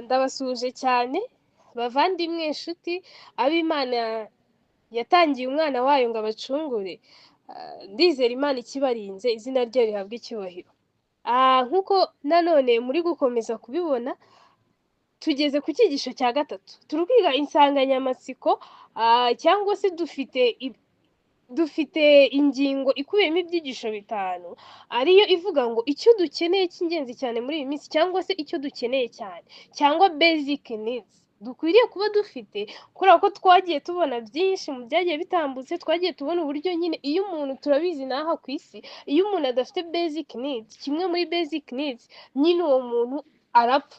Ndabasuhuje cyane bavandimwe, nshuti, ab'Imana yatangiye umwana wayo ngo abacungure. Ndizera Imana ikibarinze, izina ryayo rihabwe icyubahiro. Nk'uko nanone muri gukomeza kubibona, tugeze ku cyigisho cya gatatu. Turi kwiga insanganyamatsiko cyangwa se dufite ingingo ikubiyemo ibyigisho bitanu, ariyo ivuga ngo icyo dukeneye cy'ingenzi cyane muri iyi minsi, cyangwa se icyo dukeneye cyane, cyangwa basic needs dukwiriye kuba dufite, kubera ko twagiye tubona byinshi mu byagiye bitambutse, twagiye tubona uburyo nyine iyo umuntu, turabizi n'aha ku isi, iyo umuntu adafite basic needs, kimwe muri basic needs, nyine uwo muntu arapfa,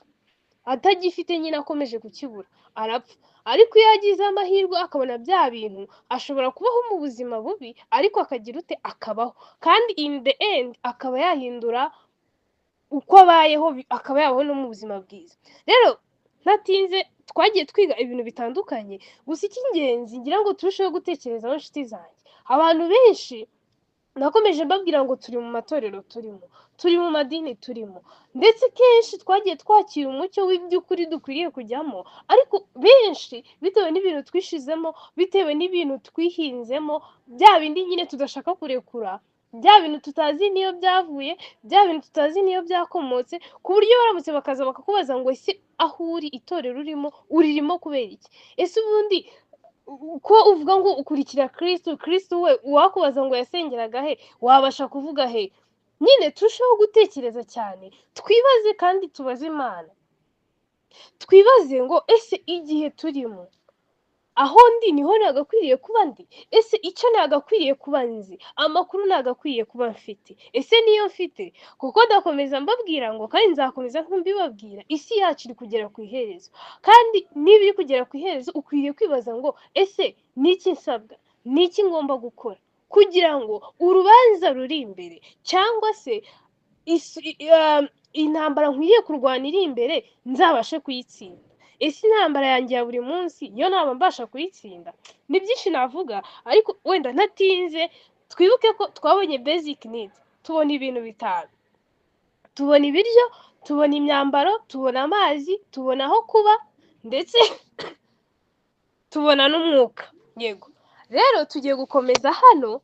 atagifite nyine akomeje kukibura arapfa. Ariko iyo yagize amahirwe akabona bya bintu, ashobora kubaho mu buzima bubi ariko akagira ute, akabaho, kandi in the end akaba yahindura uko abayeho, akaba yabaho no mu buzima bwiza. Rero ntatinze, twagiye twiga ibintu bitandukanye, gusa icy'ingenzi ngira ngo turusheho gutekerezaho, inshuti zanjye. Abantu benshi nakomeje mbabwira ngo turi mu matorero turimo, turi mu madini turimo, ndetse kenshi twagiye twakira umucyo w'iby'ukuri dukwiriye kujyamo, ariko benshi bitewe n'ibintu twishizemo, bitewe n'ibintu twihinzemo, bya bindi nyine tudashaka kurekura, bya bintu tutazi niyo byavuye, bya bintu tutazi niyo byakomotse, ku buryo baramutse bakaza bakakubaza ngo ese aho uri, itorero urimo, uririmo kubera iki? Ese ubundi ko uvuga ngo ukurikira Kristo we uwakubaza ngo yasengeraga he, wabasha kuvuga he? Nyine turusheho gutekereza cyane, twibaze kandi tubaze Imana, twibaze ngo ese igihe turimo, aho ndi niho nagakwiriye kuba ndi? Ese icyo nagakwiriye kuba nzi, amakuru nagakwiriye kuba mfite, ese niyo mfite? Kuko ndakomeza mbabwira ngo, kandi nzakomeza mbibabwira, isi yacu iri kugera ku iherezo, kandi niba iri kugera ku iherezo ukwiriye kwibaza ngo ese ni iki nsabwa, ni iki ngomba gukora kugira ngo urubanza ruri imbere, cyangwa se intambara nkwiriye kurwana iri imbere nzabashe kuyitsinda. Ese intambara yanjye ya buri munsi yo naba mbasha kuyitsinda? Ni byinshi navuga, ariko wenda ntatinze, twibuke ko twabonye basic needs, tubona ibintu bitanu: tubona ibiryo, tubona imyambaro, tubona amazi, tubona aho kuba, ndetse tubona n'umwuka. Yego, rero tugiye gukomeza hano.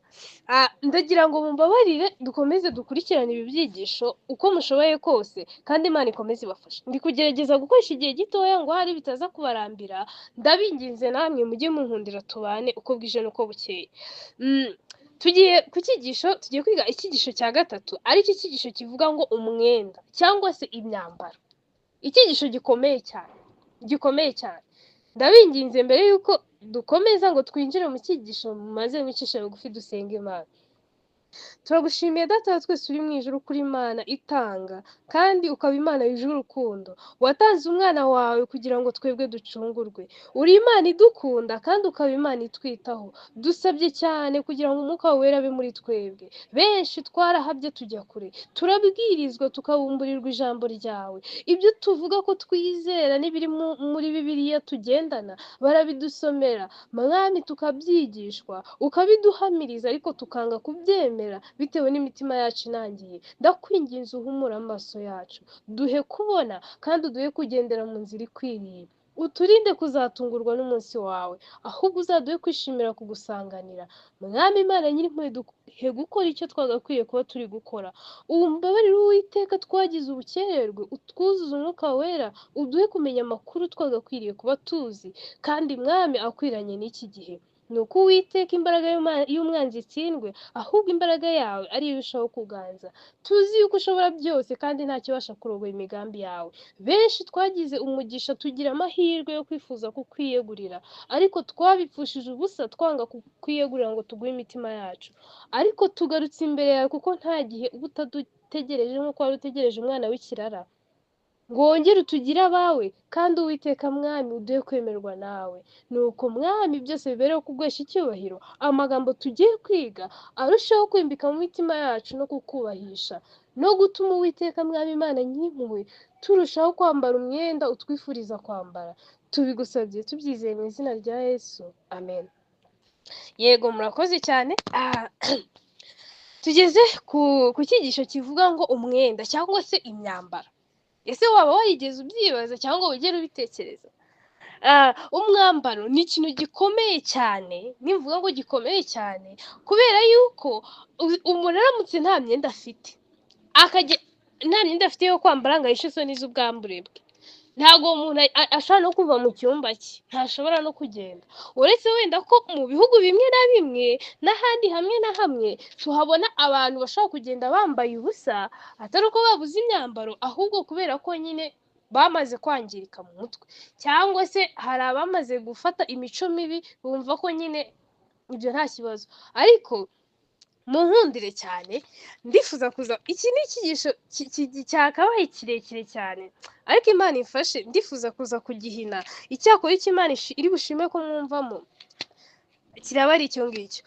Ndagira ngo mumbabarire dukomeze dukurikirane ibi byigisho uko mushoboye kose, kandi Imana ikomeze ibafashe. Ndi kugerageza gukoresha igihe gitoya ngo hari bitaza kubarambira, ndabinginze namwe mujye munkundira tubane uko bwije n'uko bukeye. Tugiye ku cyigisho, tugiye kwiga icyigisho cya gatatu, aricyo cyigisho kivuga ngo umwenda cyangwa se imyambaro. Icyigisho gikomeye cyane, gikomeye cyane. Ndabinginze mbere yuko dukomeza ngo twinjire mu cyigisho, maze mwicishe bugufi dusenga Imana. Turagushimiye Data wa twese uri mu ijuru, kuri Imana itanga kandi ukaba Imana yuje urukundo, watanze umwana wawe kugira ngo twebwe ducungurwe. Uri Imana idukunda kandi ukaba Imana itwitaho. Dusabye cyane kugira ngo umwuka wawe wera abe muri twebwe. Benshi twarahabye tujya kure, turabwirizwa tukabumburirwa ijambo ryawe. Ibyo tuvuga ko twizera n'ibiri muri Bibiliya tugendana, barabidusomera Mwami, tukabyigishwa, ukabiduhamiriza, ariko tukanga kubyemera bitewe n'imitima yacu inangiye. Ndakwinginze uhumura amaso yacu, duhe kubona kandi uduhe kugendera mu nzira ikwiriye. Uturinde kuzatungurwa n'umunsi wawe, ahubwo uzaduhe kwishimira kugusanganira. Mwami Imana nyir'impuhwe, duhe gukora icyo twagakwiye kuba turi gukora. Umbabarire Uwiteka, twagize ubukererwe, utwuzuze umwuka wera, uduhe kumenya amakuru twagakwiriye kuba tuzi, kandi Mwami akwiranye n'iki gihe. Ni uko Uwiteka imbaraga y'umwanzi itsindwe, ahubwo imbaraga yawe ariyo irushaho kuganza. Tuzi yuko ushobora byose kandi nta kibasha kurogoya imigambi yawe. Benshi twagize umugisha, tugira amahirwe yo kwifuza kukwiyegurira, ariko twabipfushije ubusa, twanga kukwiyegurira ngo tuguhe imitima yacu. Ariko tugarutse imbere yawe, kuko nta gihe uba utadutegereje nk'uko wari utegereje umwana w'ikirara, ngo wongere utugire abawe, kandi Uwiteka Mwami uduhe kwemerwa nawe. Nuko Mwami, byose bibereho kugwesha icyubahiro, amagambo tugiye kwiga arushaho kwimbika mu mitima yacu no kukubahisha, no gutuma Uwiteka Mwami Imana nyir'impuhwe turushaho kwambara umwenda utwifuriza kwambara. Tubigusabye tubyizeye mu izina rya Yesu, amen. Yego, murakoze cyane. Tugeze ku cyigisho kivuga ngo umwenda cyangwa se imyambaro. ese waba warigeze ubyibaza cyangwa wigera ubitekereza? Umwambaro ni ikintu gikomeye cyane, nimvuga ngo gikomeye cyane kubera yuko umuntu aramutse nta myenda afite, nta myenda afite yo kwambara ngo ahishe isoni z'ubwambure bwe, ntabwo uwo muntu ashobora no kuva mu cyumba cye, ntashobora no kugenda, uretse wenda ko mu bihugu bimwe na bimwe n'ahandi hamwe na hamwe tuhabona abantu bashobora kugenda bambaye ubusa, atari uko babuze imyambaro, ahubwo kubera ko nyine bamaze kwangirika mu mutwe, cyangwa se hari abamaze gufata imico mibi bumva ko nyine ibyo nta kibazo. Ariko munkundire cyane, ndifuza kuza, iki ni icyigisho cyakabaye kirekire cyane, ariko Imana imfashe, ndifuza kuza kugihina, icyakora icyo Imana iri bushime ko mwumvamo kiraba ari icyo ngicyo.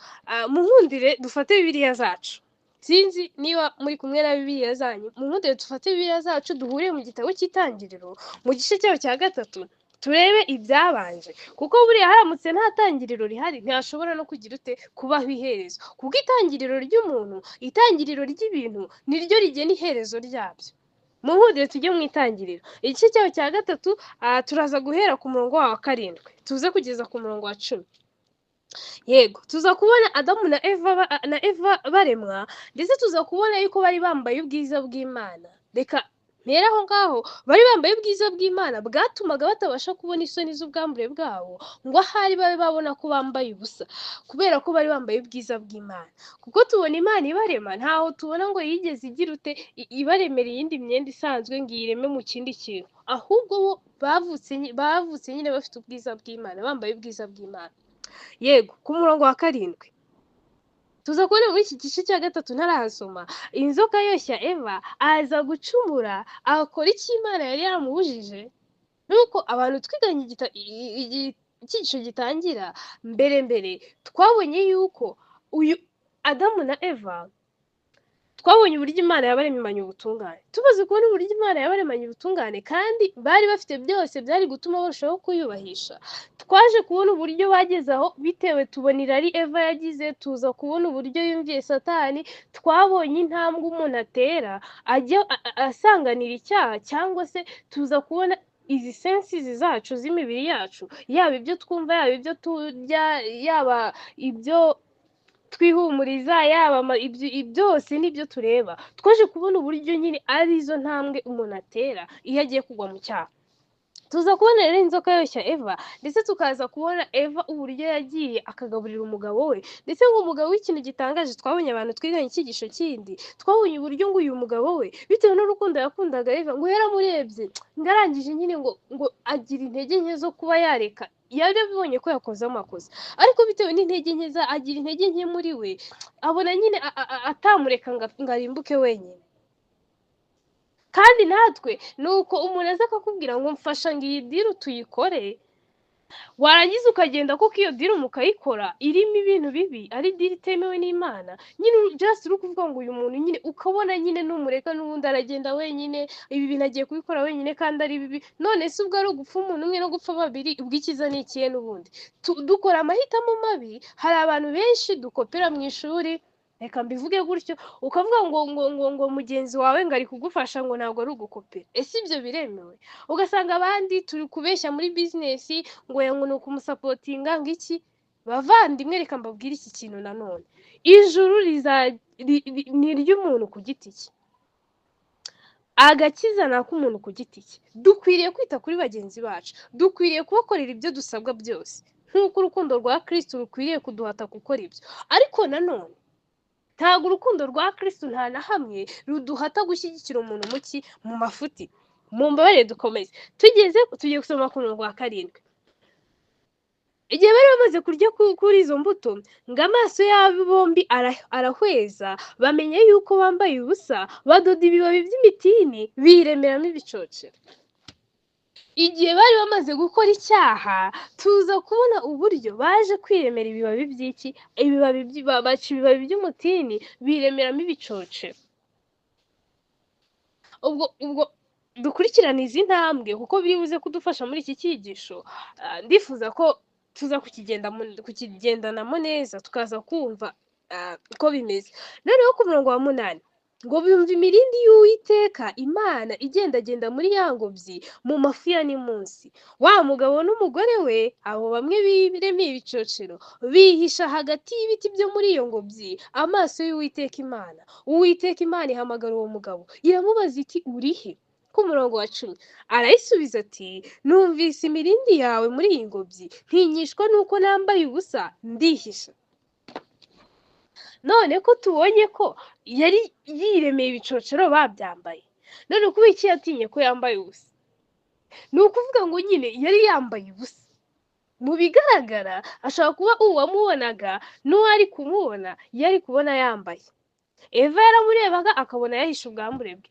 Munkundire dufate bibiliya zacu, sinzi niba muri kumwe na bibiliya zanyu, munkundire dufate bibiliya zacu duhuriye mu gitabo cy'Itangiriro mu gice cyaho cya 3 turebe ibyabanje, kuko buriya haramutse nta tangiriro rihari ntihashobora no kugira ute kubaho iherezo, kuko itangiriro ry'umuntu, itangiriro ry'ibintu niryo rigena iherezo ryabyo. Munkundire tujye mu Itangiriro igice cyaho cya 3, turaza guhera ku murongo wa 7 tuze kugeza ku murongo wa 10. Yego, tuza kubona Adamu na Eva baremwa, ndetse tuza kubona yuko bari bambaye ubwiza bw'Imana. Reka mpera aho ngaho, bari bambaye ubwiza bw'Imana bwatumaga batabasha kubona isoni z'ubwambure bwabo ngo ahari babe babona ko bambaye ubusa, kubera ko bari bambaye ubwiza bw'Imana. Kuko tubona Imana ibarema, ntaho tubona ngo yigeze igira ute ibaremera iyindi myenda isanzwe ngo iyireme mu kindi kintu, ahubwo bo bavutse nyine bafite ubwiza bw'Imana, bambaye ubwiza bw'Imana. Yego, ku murongo wa 7 tuza kubona muri iki gice cya 3 ntarahasoma, inzoka yoshya Eva aza gucumura, akora icyo Imana yari yaramubujije. Nuko abantu twiganye icyigisho gitangira mbere twabonye yuko uyu Adamu na Eva, twabonye uburyo Imana yabaremanye ubutungane. Tumaze kubona uburyo Imana yabaremanye ubutungane kandi bari bafite byose byari gutuma barushaho kuyubahisha, twaje kubona uburyo bageze aho bitewe, tubona irari Eva yagize, tuza kubona uburyo yumviye Satani, twabonye intambwe umuntu atera ajya asanganira icyaha, cyangwa se tuza kubona izi senses zacu z'imibiri yacu, yaba ibyo twumva, yaba ibyo turya, yaba ibyo twihumuriza, yaba byose n'ibyo tureba, twaje kubona uburyo nyine ari izo ntambwe umuntu atera iyo agiye kugwa mu cyaha. Tuza kubona rero inzoka yoshya Eva, ndetse tukaza kubona Eva uburyo yagiye akagaburira umugabo we, ndetse nk'umugabo w'ikintu gitangaje, twabonye abantu twiganye icyigisho kindi, twabonye uburyo ngo uyu mugabo we bitewe n'urukundo yakundaga Eva, ngo yaramurebye ngo arangije nyine ngo agira intege nke zo kuba yareka, yari abibonye ko yakoze amakosa, ariko bitewe n'intege nke agira intege nke muri we, abona nyine atamureka ngo arimbuke wenyine. Kandi natwe nuko umuntu aza akakubwira ngo mfasha ngo iyi diru tuyikore, warangiza ukagenda kuko iyo diru mukayikora irimo ibintu bibi, ari diru itemewe n'Imana, nyine just uri kuvuga ngo uyu muntu nyine, ukabona nyine numureka n'ubundi aragenda wenyine, ibi bintu agiye kubikora wenyine kandi ari bibi. None se ubwo ari ugupfa umuntu umwe no gupfa babiri, ubwo ikiza ni ikihe? N'ubundi dukora amahitamo mabi. Hari abantu benshi dukopera mu ishuri, reka mbivuge gutyo, ukavuga ngo mugenzi wawe ngo ari kugufasha, ngo ntabwo ari ugukopera. Ese ibyo biremewe? Ugasanga abandi turi kubeshya muri business, ngo ni ukumusapotinga ngo iki. Bavandimwe, reka mbabwire iki kintu nanone, ijuru ni iry'umuntu ku giti cye, agakiza ni ak'umuntu ku giti cye. Dukwiriye kwita kuri bagenzi bacu, dukwiriye kubakorera ibyo dusabwa byose, nk'uko urukundo rwa Kristo rukwiriye kuduhata gukora ibyo. Ariko nanone ntabwo urukundo rwa Kristo nta na hamwe ruduhata gushyigikira umuntu mu mafuti. Mumbabarire dukomeze, tugiye gusoma ku murongo wa 7. Igihe bari bamaze kurya kuri izo mbuto, ngo amaso yabo bombi arahweza, bamenye yuko bambaye ubusa, badoda ibibabi by'imitini biremeramo ibicocero. Igihe bari bamaze gukora icyaha, tuza kubona uburyo baje kwiremera ibibabi by'iki, baca ibibabi by'umutini biremeramo ibicocero. Ubwo dukurikirana izi ntambwe kuko biri buze kudufasha muri iki cyigisho. Ndifuza ko tuza kukigendanamo neza, tukaza kumva uko bimeze. Noneho ku murongo wa 8, ngo bumva imirindi y'Uwiteka Imana igendagenda muri ya ngobyi mu mafu ya nimunsi. Wa mugabo n'umugore we, abo bamwe biremeye ibicocero, bihisha hagati y'ibiti byo muri iyo ngobyi amaso y'Uwiteka Imana. Uwiteka Imana ihamagara uwo mugabo, iramubaza iti urihe? Ku murongo wa 10 arayisubiza ati numvise imirindi yawe muri iyi ngobyi, ntinyishwa nuko nambaye ubusa ndihisha. None ko tubonye ko yari yiremeye ibicocero babyambaye, none kuba iki yatinye ko yambaye ubusa? Ni ukuvuga ngo nyine yari yambaye ubusa. Mu bigaragara ashobora kuba uwamubonaga n'uwari kumubona yari kubona yambaye. Eva yaramurebaga akabona yahishe ubwambure bwe,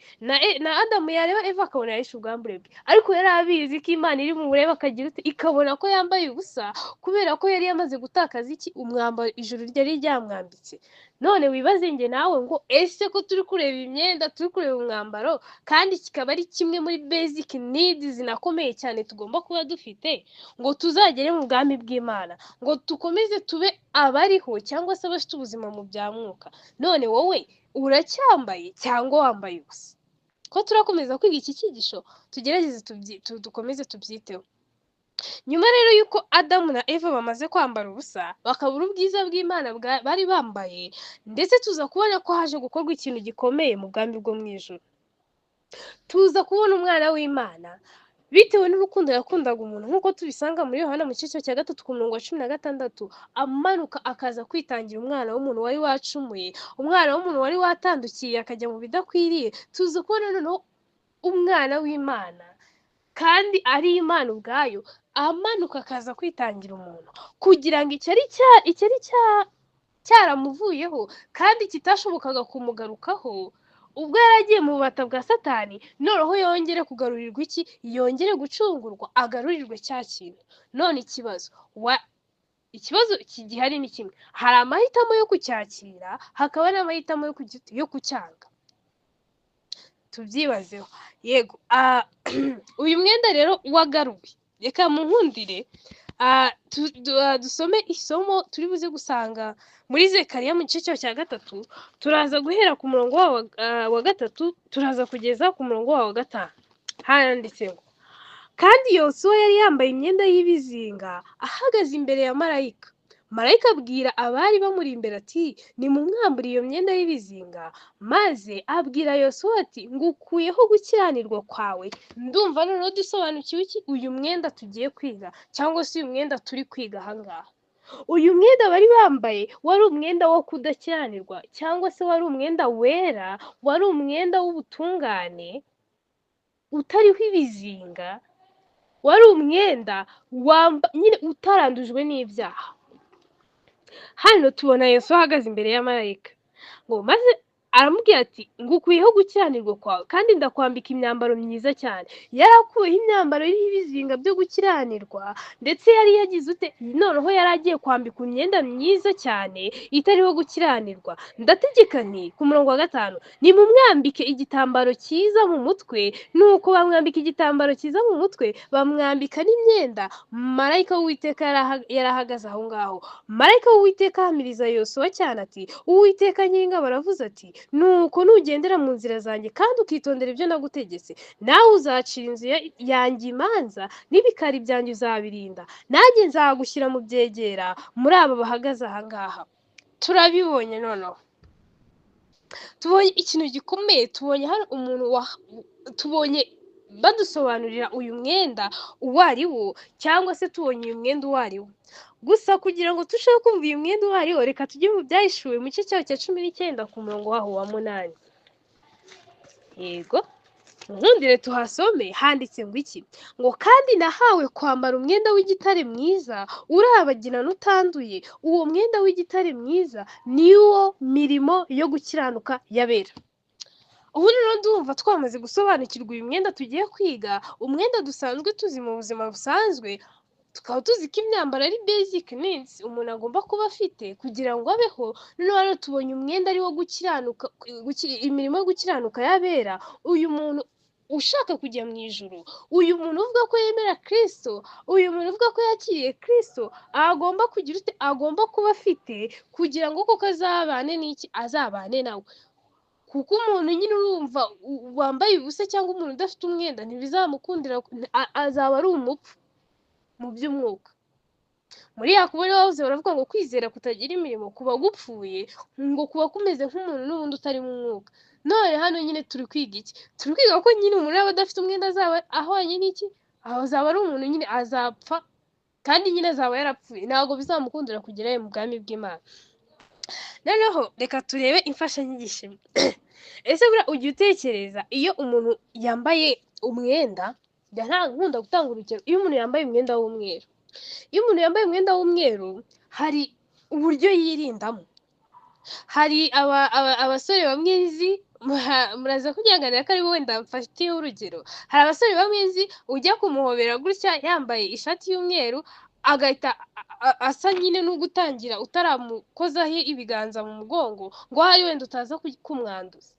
na Adamu yareba Eva akabona yahishe ubwambure bwe, ariko yari abizi ko Imana iri bumurebe akagira ute, ikabona ko yambaye ubusa kubera ko yari yamaze gutakaza iki? Umwambaro ijuru ryari ryamwambitse. None wibaze njye nawe ngo ese ko turi kureba imyenda, turi kureba umwambaro, kandi kikaba ari kimwe muri basic needs zinakomeye cyane tugomba kuba dufite, ngo tuzagere mu bwami bw'Imana, ngo dukomeze tube abariho cyangwa se abafite ubuzima mu bya mwuka. None wowe uracyambaye cyangwa wambaye ubusa? Ko turakomeza kwiga iki cyigisho, tugerageze dukomeze tubyiteho. Nyuma rero yuko Adamu na Eva bamaze kwambara ubusa, bakabura ubwiza bw'Imana bari bambaye, ndetse tuza kubona ko haje gukorwa ikintu gikomeye mu bwami bwo mu ijuru. Tuza kubona umwana w'Imana bitewe n'urukundo yakundaga umuntu, nk'uko tubisanga muri Yohana mu gice cya 3 ku murongo wa 16, amanuka akaza kwitangira umwana w'umuntu wari wacumuye, umwana w'umuntu wari watandukiye akajya mu bidakwiriye. Tuza kubona noneho umwana w'Imana kandi ari Imana ubwayo, amanuka akaza kwitangira umuntu kugira ngo icyari cyaramuvuyeho kandi kitashobokaga kumugarukaho ubwo yaragiye mu bubata bwa Satani, noneho yongere kugarurirwa iki? Yongere gucungurwa, agarurirwe cya kintu. None ikibazo gihari ni kimwe, hari amahitamo yo kucyakira, hakaba n'amahitamo yo kucyanga. Tubyibazeho. Yego, uyu mwenda rero wagaruwe, reka munkundire dusome isomo turi buze gusanga muri Zekariya mu gice cya 3, turaza guhera ku murongo wa 3 turaza kugeza ku murongo wa 5. Handitse ngo kandi Yosuwa yari yambaye imyenda y'ibizinga ahagaze imbere ya marayika. Marayika abwira abari bamuri imbere ati nimumwambure iyo myenda y'ibizinga. Maze abwira Yosuwa ati ngukuyeho gukiranirwa kwawe. Ndumva noneho dusobanukiwe iki? Uyu mwenda tugiye kwiga, cyangwa se uyu mwenda turi kwiga ahangaha. Uyu mwenda bari bambaye wari umwenda wo kudakiranirwa, cyangwa se wari umwenda wera, wari umwenda w'ubutungane utariho ibizinga, wari umwenda nyine utarandujwe n'ibyaha. Hano tubona Yesu ahagaze imbere ya marayika, ngo maze aramubwira ati ngukuyeho gukiranirwa kwawe kandi ndakwambika imyambaro myiza cyane. Yarakuyeho imyambaro iriho ibizinga byo gukiranirwa, ndetse yari yagize ute? Noneho yari agiye kwambika imyenda myiza cyane itariho gukiranirwa. Ndategeka nti ku murongo wa 5 nimumwambike igitambaro cyiza mu mutwe. Nuko bamwambika igitambaro cyiza mu mutwe, bamwambika n'imyenda. Marayika w'Uwiteka yarahagaze aho ngaho. Marayika w'Uwiteka ahamiriza Yosuwa cyane ati Uwiteka Nyiringabo aravuze ati nuko nugendera mu nzira zanjye kandi ukitondera ibyo nagutegetse, nawe uzacira inzu yanjye imanza n'ibikari byanjye uzabirinda, nanjye nzagushyira mu byegera muri aba bahagaze aha ngaha. Turabibonye noneho, tubonye ikintu gikomeye, tubonye hari umuntu tubonye badusobanurira uyu mwenda uwo ari wo, cyangwa se tubonye uyu mwenda uwo ari wo. Gusa kugira ngo turusheho kumva uyu mwenda uwo ari wo, reka tujye mu Byahishuwe mu gice cya 19 ku murongo waho wa 8. Yego, nkundire tuhasome. Handitse ngo iki? Ngo kandi nahawe kwambara umwenda w'igitare mwiza urabagirana utanduye. Uwo mwenda w'igitare mwiza niwo mirimo yo gukiranuka y'abera. Ubu rero ndumva twamaze gusobanukirwa uyu mwenda tugiye kwiga, umwenda dusanzwe tuzi mu buzima busanzwe. Tukaba tuzi ko imyambaro ari basic needs umuntu agomba kuba afite kugira ngo abeho. Noneho tubonye umwenda ari wo gukiranuka, imirimo yo gukiranuka y'abera. Uyu muntu ushaka kujya mu ijuru, uyu muntu uvuga ko yemera Kristo, uyu muntu uvuga ko yakiriye Kristo, agomba kugira agomba kuba afite kugira ngo koko azabane n'iki? Azabane nawe. kuko umuntu nyine urumva wambaye ubusa cyangwa umuntu udafite umwenda ntibizamukundira, azaba ari umupfu mu by'umwuka. Muri Yakobo rero bavuze baravuga ngo kwizera kutagira imirimo kuba gupfuye, ngo kuba kumeze nk'umuntu n'ubundi utari mu mwuka. None hano nyine turi kwiga iki? Turi kwiga ko nyine umuntu yaba adafite umwenda azaba ahwanye n'iki? Aho azaba ari umuntu nyine azapfa, kandi nyine azaba yarapfuye, ntabwo bizamukundira kugera mu bwami bw'Imana. Noneho reka turebe imfashanyigisho. Ese buriya ujya utekereza iyo umuntu yambaye umwenda, nkunda gutanga urugero, iyo umuntu yambaye umwenda w'umweru, iyo umuntu yambaye umwenda w'umweru hari uburyo yirindamo. Hari abasore bamwe nzi, muraza kunyanganira ko ari bo wenda mfatiyeho urugero. Hari abasore bamwe nzi ujya kumuhobera gutya yambaye ishati y'umweru, agahita asa nyine no gutangira utaramukozaho ibiganza mu mugongo ngo hari wenda utaza kumwanduza.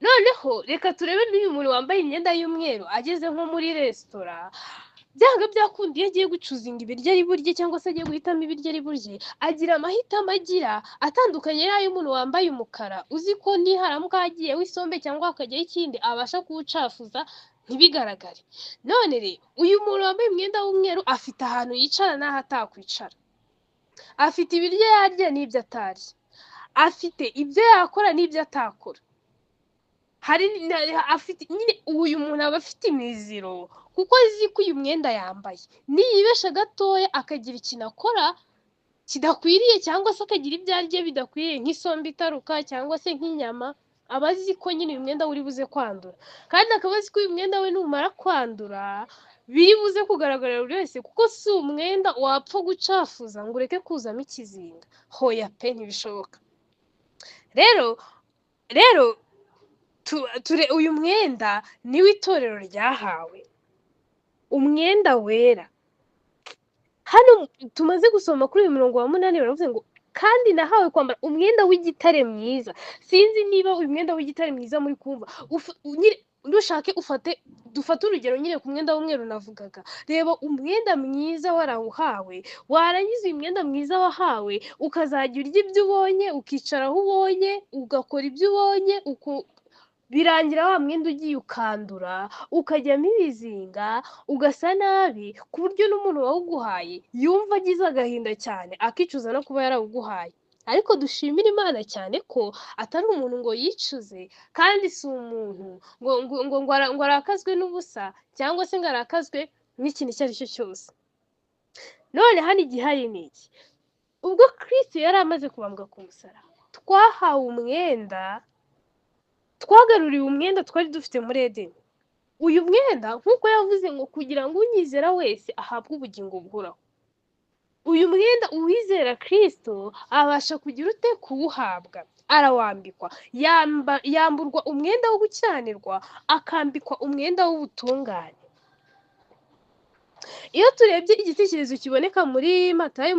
Noneho reka turebe n'uyu muntu wambaye imyenda y'umweru ageze nko muri resitora, byanga byakunda iyo agiye gucuzinga ibiryo ari burye cyangwa se agiye guhitamo ibiryo ari burye, agira amahitamo agira atandukanye n'ay'umuntu wambaye umukara, uzi ko niharamuka hagiyeho isombe cyangwa hakajyaho ikindi abasha kuwucafuza ntibigaragare. None rero uyu muntu wambaye umwenda w'umweru afite ahantu yicara n'aho atakwicara, afite ibiryo yarya n'ibyo atarya, afite ibyo yakora n'ibyo atakora. Afite nyine uyu muntu aba afite imiziro, kuko azi ko uyu mwenda yambaye niyibesha gatoya akagira ikintu akora kidakwiriye cyangwa se akagira ibyo arya bidakwiriye nk'isombe itaruka cyangwa se nk'inyama, aba azi ko nyine uyu mwenda uri buze kwandura, kandi akaba azi ko uyu mwenda we numara kwandura biri buze kugaragarira buri wese, kuko si umwenda wapfa gucafuza ngo ureke kuzamo ikizinga, hoya pe ntibishoboka. Rero uyu mwenda niwo itorero ryahawe, umwenda wera. Hano tumaze gusoma kuri uyu murongo wa 8 baravuze ngo kandi nahawe kwambara umwenda w'igitare mwiza. Sinzi niba uyu mwenda w'igitare mwiza muri kumva, dushake dufate urugero nyine ku mwenda w'umweru navugaga. Reba umwenda mwiza warawuhawe, warangiza uyu mwenda mwiza wahawe ukazajya urya ibyo ubonye, ukicara aho ubonye, ugakora ibyo ubonye, birangira wa mwenda ugiye ukandura, ukajyamo ibizinga, ugasa nabi, ku buryo n'umuntu wawuguhaye yumva agize agahinda cyane akicuza no kuba yarawuguhaye. Ariko dushimira Imana cyane ko atari umuntu ngo yicuze, kandi si umuntu ngo arakazwe n'ubusa cyangwa se ngo arakazwe n'ikintu icyo ari cyo cyose. None hano igihari ni iki? Ubwo Kristo yari amaze kubambwa ku musaraba, twahawe umwenda, twagaruriwe umwenda twari dufite muri Edeni. Uyu mwenda nk'uko yavuze ngo kugira ngo unyizera wese ahabwe ubugingo buhoraho. Uyu mwenda uwizera Kristo abasha kugira ute kuwuhabwa, arawambikwa, yamburwa umwenda wo gukiranirwa, akambikwa umwenda w'ubutungane. Iyo turebye igitekerezo kiboneka muri Matayo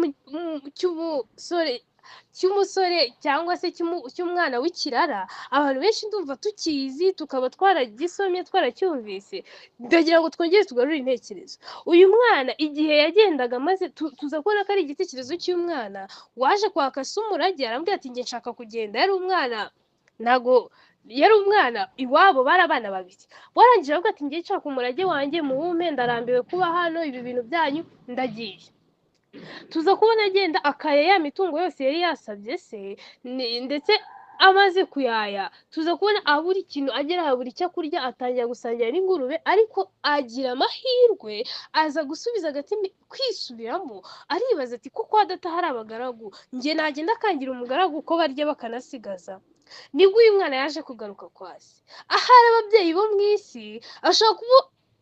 cy'umusore cyangwa se cy'umwana w'ikirara, abantu benshi ndumva tukizi, tukaba twaragisomye twaracyumvise, ndagira ngo twongere tugarure intekerezo. Uyu mwana igihe yagendaga maze tuza kubona ko ari igitekerezo cy'umwana waje kwaka se umurage, arambwira ati njye nshaka kugenda. Yari umwana iwabo bari abana babiri, warangije avuga ati njye nshaka umurage wanjye muwume, ndarambiwe kuba hano, ibi bintu byanyu ndagiye. Tuza kubona agenda akaya ya mitungo yose yari yasabye se, ndetse amaze kuyaya tuza kubona abura ikintu, agera habura icyo kurya, atangira gusangira n'ingurube. Ariko agira amahirwe aza gusubiza agatima kwisubiramo, aribaza ati ko kwa data hari abagaragu, njye nagenda akangira umugaragu ko barya bakanasigaza. Nibwo uyu mwana yaje kugaruka kwa se. Ahari ababyeyi bo mu isi ashobora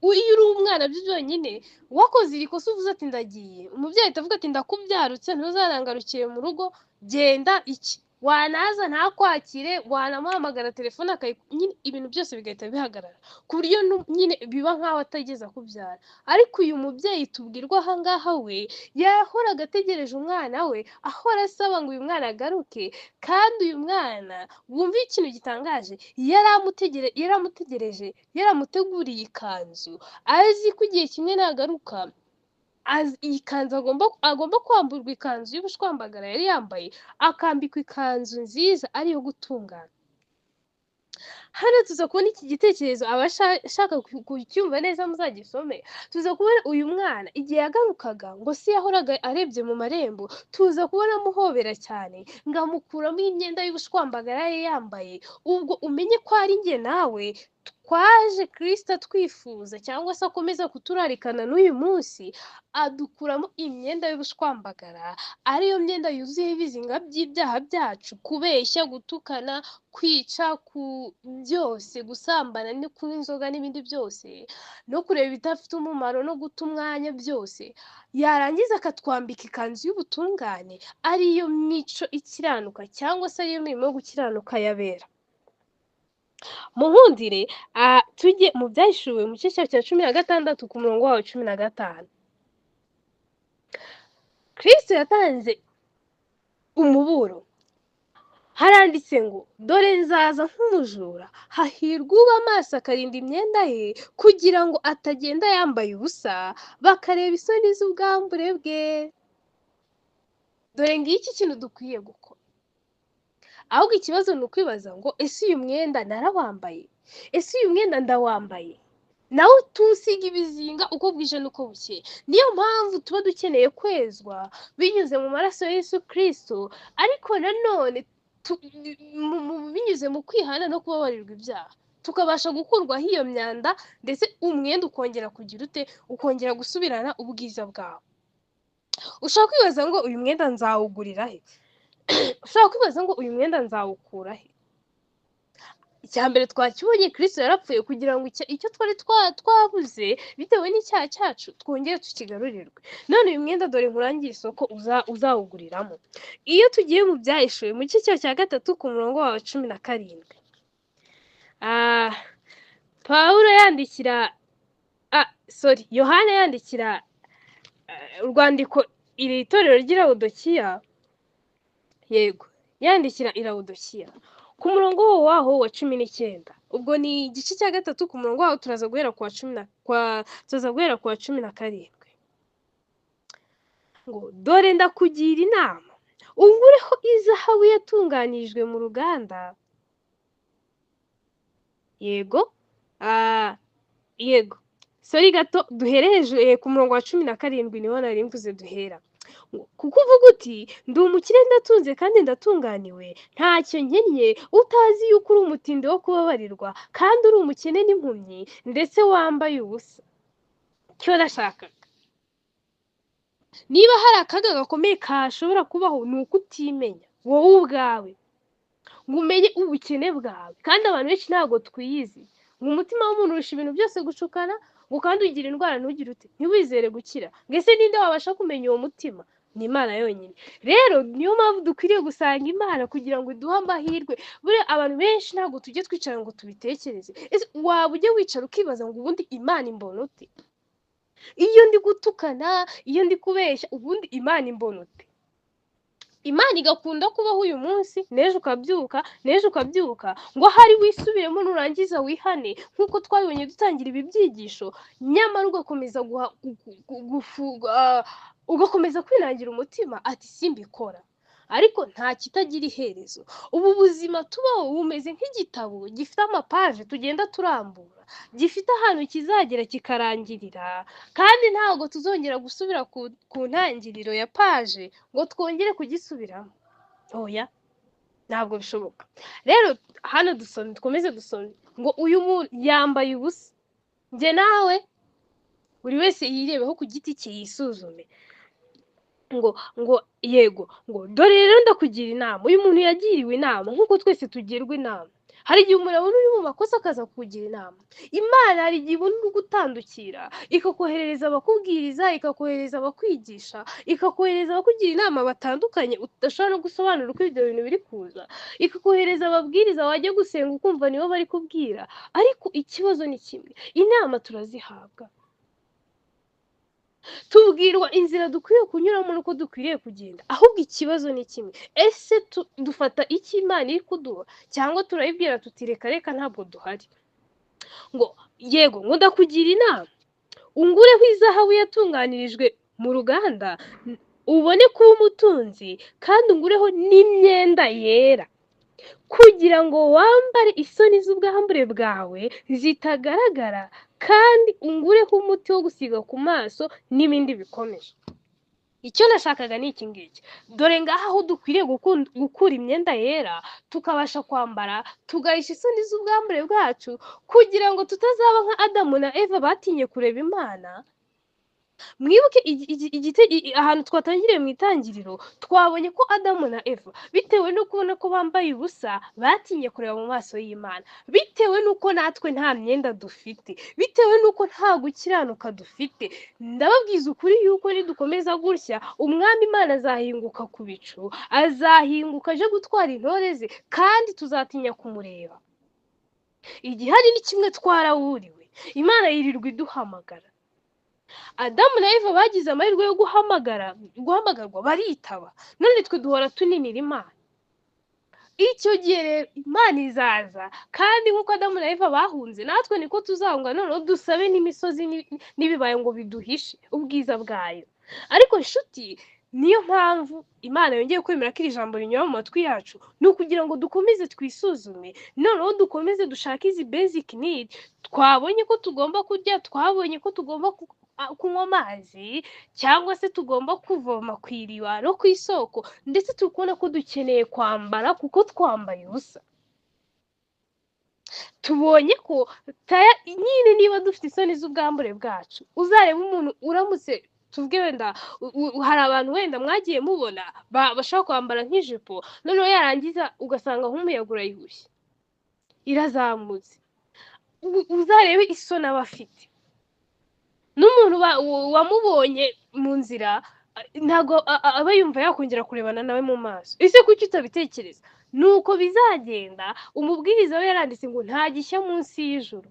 kuba iyo uri umwana byo byonyine wakoze iri kosa uvuze ati ndagiye, umubyeyi ahita avuga ati ndakubyarutse ntuzanangarukire mu rugo, genda iki, wanaza ntakwakire, wanamuhamagara telefone nyine ibintu byose bigahita bihagarara, ku buryo nyine biba nk'aho atigeze akubyara. Ariko uyu mubyeyi tubwirwa aha ngaha we yahoraga ategereje umwana we, ahora asaba ngo uyu mwana agaruke, kandi uyu mwana wumva ikintu gitangaje, yaramutegereje, yaramuteguriye ikanzu, azi ko igihe kimwe nagaruka iyi kanzu agomba kwamburwa ikanzu y'ubushwambagara yari yambaye, akambikwa ikanzu nziza ari iyo gutungana. Hano tuza kubona iki gitekerezo, abashaka kucyumva neza muzagisome. Tuza kubona uyu mwana igihe yagarukaga ngo si yahoraga arebye mu marembo, tuza kubona amuhobera cyane ngo amukuramo imyenda y'ubushwambagara yari yambaye. Ubwo umenye ko ari njye nawe twaje Kristo atwifuza cyangwa se akomeza kuturarikana n'uyu munsi, adukuramo imyenda y'ubushwambagara, ariyo myenda yuzuyeho ibizinga by'ibyaha byacu: kubeshya, gutukana, kwica, byose, gusambana no kunywa inzoga n'ibindi byose, no kureba ibidafite umumaro no guta umwanya byose. Yarangiza akatwambika ikanzu y'ubutungane, ariyo mico ikiranuka cyangwa se ariyo mirimo yo gukiranuka yabera. Munkundire tujye mu Byahishuwe mu gice cya 16 ku murongo wa 15. Kristo yatanze umuburo, haranditse ngo dore nzaza nk'umujura, hahirwa uba amaso akarinda imyenda ye, kugira ngo atagenda yambaye ubusa bakareba isoni z'ubwambure bwe. Dore ngiki ikintu dukwiye gukora. Ahubwo ikibazo ni ukwibaza ngo ese uyu mwenda narawambaye? Ese uyu mwenda ndawambaye? Nawe tusiga ibizinga uko bwije n'uko bukeye. Niyo mpamvu tuba dukeneye kwezwa binyuze mu maraso ya Yesu Kristo, ariko nanone binyuze mu kwihana no kubabarirwa ibyaha, tukabasha gukurwaho iyo myanda, ndetse umwenda ukongera kugira ute, ukongera gusubirana ubwiza bwawe. Ushobora kwibaza ngo uyu mwenda nzawugurira he? Ushobora kwibaza ngo uyu mwenda nzawukura he? Icya mbere twakibonye, Kristo yarapfuye kugira ngo icyo twari twabuze bitewe n'icyaha cyacu twongere tukigarurirwe. None uyu mwenda dore nkurangiye isoko uzawuguriramo. Iyo tugiye mu Byahishuwe mu gice cya 3 ku murongo wa 17, Yohana yandikira urwandiko iri torero ry'Ilawudokiya, yego, yandikira Ilawudokiya ku murongo waho wa 19. Ubwo ni igice cya 3 ku murongo waho turaza guhera ku wa 17. Ngo dore ndakugira inama, ungureho izahabu yatunganijwe mu ruganda. Yego, gato duhereje ku murongo wa 17 niho nari mvuze duhera. Kuko uvuga uti ndi umukire ndatunze kandi ndatunganiwe, ntacyo nkennye, utazi yuko uri umutindi wo kubabarirwa, kandi uri umukene n'impumyi, ndetse wambaye ubusa. Cyo nashakaga, niba hari akaga gakomeye kashobora kubaho, ni uko utimenya wowe ubwawe, ngo umenye ubukene bwawe. Kandi abantu benshi ntabwo twiyizi, ngo umutima w'umuntu urusha ibintu byose gucukana, ngo kandi ugira indwara ntugire ute, ntiwizere gukira. Mbese ninde wabasha kumenya uwo mutima? Ni Imana yonyine. Rero niyo mpamvu dukwiriye gusanga Imana kugira ngo iduhe amahirwe. Buriya abantu benshi ntabwo tujye twicara ngo tubitekereze. Waba ujye wicara ukibaza ngo ubundi Imana imbona ute? Iyo ndi gutukana, iyo ndi kubeshya, ubundi Imana imbona ute? Imana igakunda kubaho uyu munsi, n'ejo ukabyuka ngo ahari wisubiremo nurangiza wihane, nk'uko twabibonye dutangira ibi byigisho, nyamara ugakomeza kwinangira umutima ati simbikora. Ariko nta kitagira iherezo. Ubu buzima tubaho bumeze nk'igitabo gifite amapaje tugenda turambura, gifite ahantu kizagera kikarangirira, kandi ntabwo tuzongera gusubira ku ntangiriro ya paje ngo twongere kugisubiramo. Oya, ntabwo bishoboka. Rero hano dukomeze dusome ngo uyu muntu yambaye ubusa. Njye nawe buri wese yirebeho ku giti cye, yisuzume. ngo dore rero ndakugira inama. Uyu muntu yagiriwe inama nk'uko twese tugirwa inama. Hari igihe umuntu abona uri mu makosa akaza kukugira inama. Imana hari igihe ibona uri gutandukira, ikakoherereza abakubwiriza, ikakohereza abakwigisha, ikakohereza abakugira inama batandukanye udashobora no gusobanura uko ibyo bintu biri kuza, ikakohereza ababwiriza wajya gusenga ukumva nibo bari kubwira. Ariko ikibazo ni kimwe, inama turazihabwa, tubwirwa inzira dukwiriye kunyuramo nuko dukwiriye kugenda. Ahubwo ikibazo ni kimwe, ese dufata icyo Imana iri kuduha, cyangwa turayibwira tuti reka ntabwo duhari? Ngo yego, ngo ndakugira inama, ungureho izahabu yatunganirijwe mu ruganda ubone kuba umutunzi kandi ungureho n'imyenda yera kugira ngo wambare isoni z'ubwambure bwawe zitagaragara kandi ungureho umuti wo gusiga ku maso n'ibindi bikomeje. Icyo nashakaga ni iki ngiki, dore ngaha aho dukwiriye gukura imyenda yera tukabasha kwambara tugahisha isoni z'ubwambure bwacu kugira ngo tutazaba nka Adamu na Eva batinye kureba Imana. Mwibuke ahantu twatangiriye mu itangiriro twabonye ko Adamu na Eva bitewe no kubona ko bambaye ubusa batinye kureba mu maso y'Imana, bitewe n'uko natwe nta myenda dufite, bitewe n'uko nta gukiranuka dufite. Ndababwiza ukuri yuko nidukomeza gutya umwami Imana azahinguka ku bicu, azahinguka aje gutwara intore ze kandi tuzatinya kumureba. Igihari ni kimwe, twarawuriwe, Imana yirirwa iduhamagara. Adamu na Eva bagize amahirwe yo guhamagarwa baritaba, none twe duhora tuninira Imana. Icyo gihe rero Imana izaza kandi nk'uko Adamu na Eva bahunze natwe niko tuzahunga, noneho dusabe n'imisozi n'ibibaye ngo biduhishe ubwiza bwayo. Ariko nshuti, niyo mpamvu Imana yongeye kwemera ko iri jambo rinyura mu matwi yacu, ni ukugira ngo dukomeze twisuzume, noneho dukomeze dushake izi basic need. Twabonye ko tugomba kurya, twabonye ko tugomba kunywa amazi, cyangwa se tugomba kuvoma ku iriba no ku isoko, ndetse tukubona ko dukeneye kwambara kuko twambaye ubusa. Tubonye ko nyine niba dufite isoni z'ubwambure bwacu, uzareba umuntu uramutse tuvuge wenda hari abantu wenda mwagiye mubona bashaka kwambara nk'ijipo, noneho yarangiza ugasanga nk'umuyaga urayihushye irazamutse, uzarebe isoni aba afite. N'umuntu wamubonye mu nzira ntabwo aba yumva yakongera kurebana nawe mu maso. Ese kuki utabitekereza? Nuko bizagenda. Umubwiriza we yaranditse ngo nta gishya munsi y'ijuru.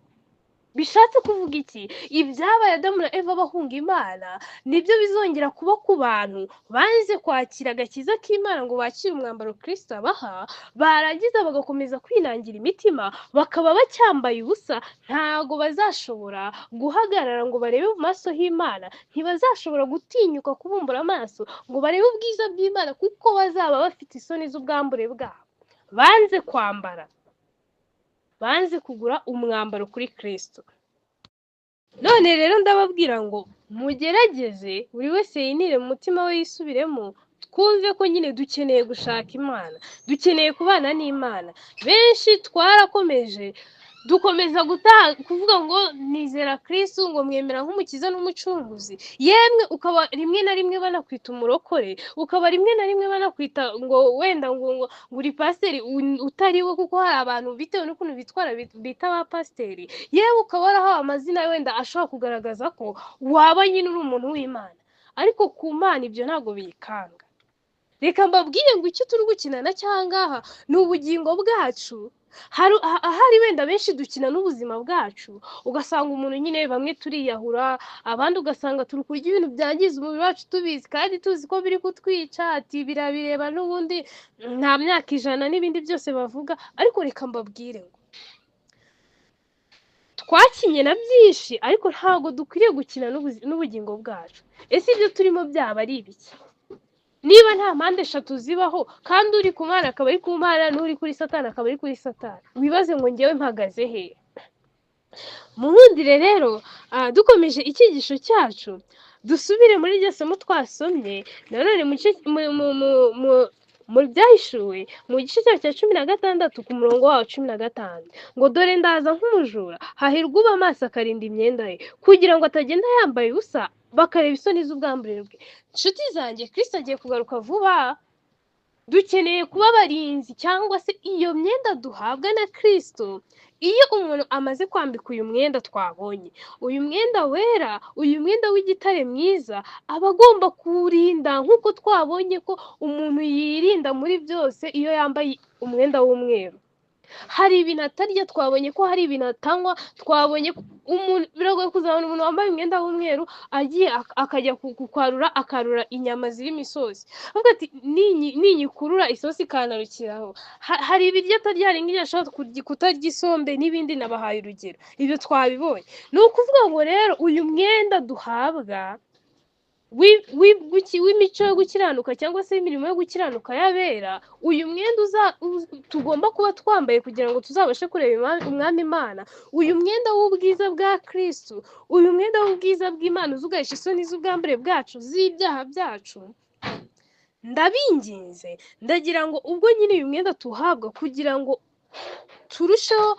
Bishatse kuvuga iki? Ibyabaye Adamu na Eva bahunga Imana nibyo bizongera kuba ku bantu banze kwakira agakiza k'Imana ngo bakire umwambaro Kristo abaha, barangiza bagakomeza kwinangira imitima, bakaba bacyambaye ubusa. Ntago bazashobora guhagarara ngo barebe mu maso h'Imana, ntibazashobora gutinyuka kubumbura amaso ngo barebe ubwiza bw'Imana, kuko bazaba bafite isoni z'ubwambure bwabo. Banze kwambara, banze kugura umwambaro kuri Kristo. None rero ndababwira ngo mugerageze buri wese yinire mu mutima we, yisubiremo, twumve ko nyine dukeneye gushaka Imana, dukeneye kubana n'Imana. Benshi twarakomeje dukomeza kuvuga ngo nizera Kristo, ngo mwemera nk'umukiza n'umucunguzi, yemwe ukaba rimwe na rimwe banakwita umurokore, ukaba rimwe na rimwe banakwita ngo wenda ngo uri pasiteri utari we, kuko hari abantu bitewe n'ukuntu bitwara bita ba pasiteri, yewe ukaba warahawe amazina wenda ashobora kugaragaza ko waba nyine uri umuntu w'Imana, ariko ku Mana ibyo ntabwo biyikanga. Reka mbabwire ngo icyo turi gukinana cyangaha ni ubugingo bwacu. Ahari wenda benshi dukina n'ubuzima bwacu, ugasanga umuntu nyine bamwe turiyahura, abandi ugasanga turi kurya ibintu byangiza umubiri wacu tubizi kandi tuzi ko biri kutwica, ati birabireba n'ubundi nta myaka 100 n'ibindi byose bavuga. Ariko reka mbabwire ngo twakinye na byinshi, ariko ntabwo dukwiriye gukina n'ubugingo bwacu. Ese ibyo turimo byaba ari ibiki? Niba nta mpande 3 zibaho kandi uri ku Mana akaba ari ku Mana, n'uri kuri Satani akaba ari kuri Satani, wibaze ngo ngewe mpagaze he? Muhundire rero dukomeje icyigisho cyacu, dusubire muri iryo somo twasomye nanone mu Byahishuwe mu gice cya 16 ku murongo wa 15, ngo dore ndaza nk'umujura, hahirwa uba amaso akarinda imyenda ye, kugira ngo atagenda yambaye ubusa bakareba isoni z'ubwambure bwe. Nshuti zanjye, Kristo agiye kugaruka vuba. Dukeneye kuba abarinzi, cyangwa se iyo myenda duhabwa na Kristo. Iyo umuntu amaze kwambika uyu mwenda twabonye, uyu mwenda wera, uyu mwenda w'igitare mwiza, aba agomba kuwurinda nk'uko twabonye ko umuntu yirinda muri byose iyo yambaye umwenda w'umweru. Hari ibintu atarya, twabonye ko hari ibintu atanywa, twabonye umuntu biragoye kuzabona umuntu wambaye umwenda w'umweru agiye akajya kukwarura akarura inyama zirimo isosi, avuga ati ninyikurura isosi ikanarukiraho. Hari ibiryo atarya, hari nk'igihe ashobora kutarya isombe n'ibindi, nabahaye urugero, ibyo twabibonye. Ni ukuvuga ngo rero uyu mwenda duhabwa w'imico yo gukiranuka cyangwa se imirimo yo gukiranuka y'abera, uyu mwenda tugomba kuba twambaye kugira ngo tuzabashe kureba umwami Imana, uyu mwenda w'ubwiza bwa Kristo, uyu mwenda w'ubwiza bw'Imana uzugahisha isoni z'ubwambure bwacu z'ibyaha byacu. Ndabinginze ndagira ngo ubwo nyine uyu mwenda tuhabwa kugira ngo turusheho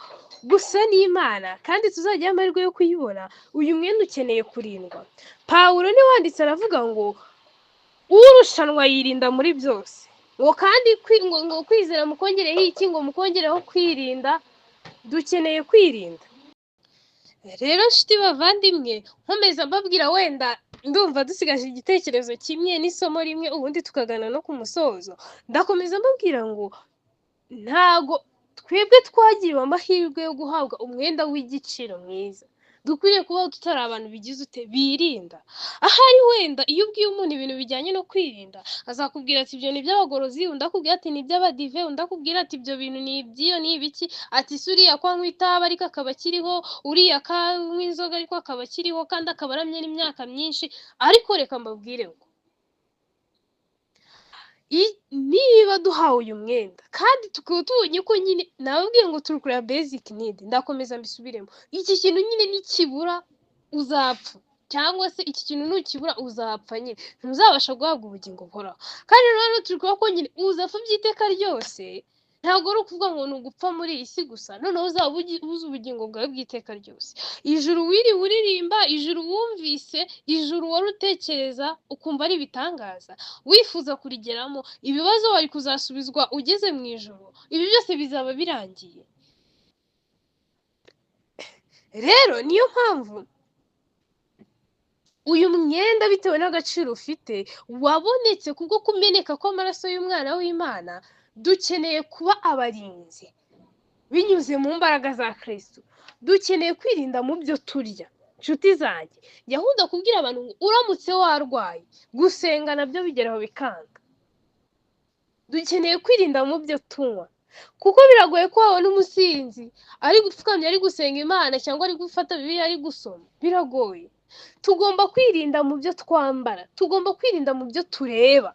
gusa n'Imana kandi tuzagira amahirwe yo kuyibona, uyu mwenda ukeneye kurindwa. Pawulo niwe wanditse aravuga ngo urushanwa yirinda muri byose, ngo kandi ngo kwizera mukongereho iki, ngo mukongereho kwirinda. Dukeneye kwirinda. Rero nshuti bavandimwe, nkomeza mbabwira, wenda ndumva dusigaje igitekerezo kimwe n'isomo rimwe ubundi tukagana no ku musozo. Ndakomeza mbabwira ngo ntago twebwe twagiriwe amahirwe yo guhabwa umwenda w'igiciro mwiza. Dukwiriye kubaho tutari abantu bigize birinda. Ahari wenda iyo ubwiye umuntu ibintu bijyanye no kwirinda, azakubwira ati ibyo ni iby'abagorozi, undi akubwira ati ni iby'abadive, undi akubwira ati ibyo bintu ni iby'iyo ni ibiki, ati se uriya ko anywa itabi ariko akaba akiriho, uriya akanywa inzoga ariko akaba akiriho kandi akaba aramye n'imyaka myinshi. Ariko reka mbabwire ngo niba duhawe uyu mwenda kandi tukaba tubonye ko nyine nababwiye ngo turi kureba basic need, ndakomeza mbisubiremo, iki kintu nyine nikibura uzapfa, cyangwa se iki kintu nukibura uzapfa nyine, ntuzabasha guhabwa ubugingo buhoraho. Kandi rero turi kuvuga ko nyine uzapfa by'iteka ryose, ntabwo ari ukuvuga ngo ni ugupfa muri iyi si gusa, noneho uzaba ubuze ubugingo bwawe bw'iteka ryose. Ijuru wiriwe uririmba, ijuru wumvise, ijuru wari utekereza ukumva ari ibitangaza, wifuza kurigeramo, ibibazo wari kuzasubizwa ugeze mu ijuru, ibi byose bizaba birangiye. Rero niyo mpamvu uyu mwenda bitewe n'agaciro ufite wabonetse kubwo kumeneka kw'amaraso y'umwana w'Imana, dukeneye kuba abarinzi binyuze mu mbaraga za Kristo. Dukeneye kwirinda mu byo turya. Nshuti zanjye, Yahuda kubwira abantu ngo uramutse warwaye, gusenga nabyo bigeraho bikanga. Dukeneye kwirinda mu byo tunywa, kuko biragoye ko wabona umusinzi ari gupfukamye ari gusenga Imana cyangwa ari gufata Bibiliya ari gusoma, biragoye. Tugomba kwirinda mu byo twambara, tugomba kwirinda mu byo tureba.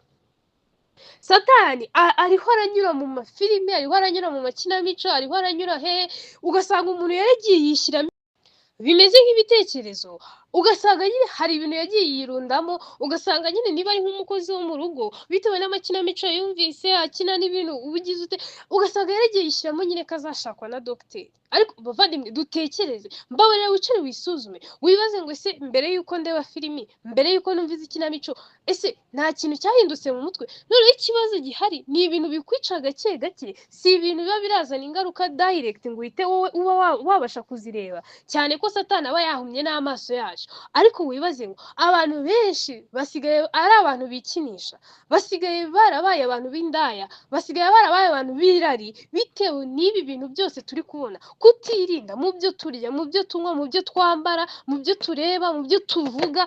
Satani ariho aranyura mu mafilime, ariho aranyura mu makinamico, ariho aranyura ugasanga umuntu yaragiye yishyiramo bimeze nk'ibitekerezo, ugasanga nyine hari ibintu yagiye yirundamo, ugasanga nyine niba ari nk'umukozi wo mu rugo bitewe n'amakinamico yumvise akina n'ibintu ubugize ugasanga yaragiye yishyiramo nyine ko azashakwa na dogiteri. Ariko bavandimwe, dutekereze, mbabarira wicare wisuzume, wibaze ngo ese mbere y'uko ndeba filimi, mbere y'uko numva ikinamico, ese nta kintu cyahindutse mu mutwe? Noneho ikibazo gihari ni ibintu bikwica gake gake, si ibintu biba birazana ingaruka direct ngo uhite wowe uba wabasha kuzireba, cyane ko Satani aba yahumye n'amaso yacu. Ariko wibaze ngo abantu benshi basigaye ari abantu bikinisha, basigaye barabaye abantu b'indaya, basigaye barabaye abantu b'irari, bitewe n'ibi bintu byose turi kubona. Kutirinda mu byo turya, mu byo tunywa, mu byo twambara, mu byo tureba, mu byo tuvuga.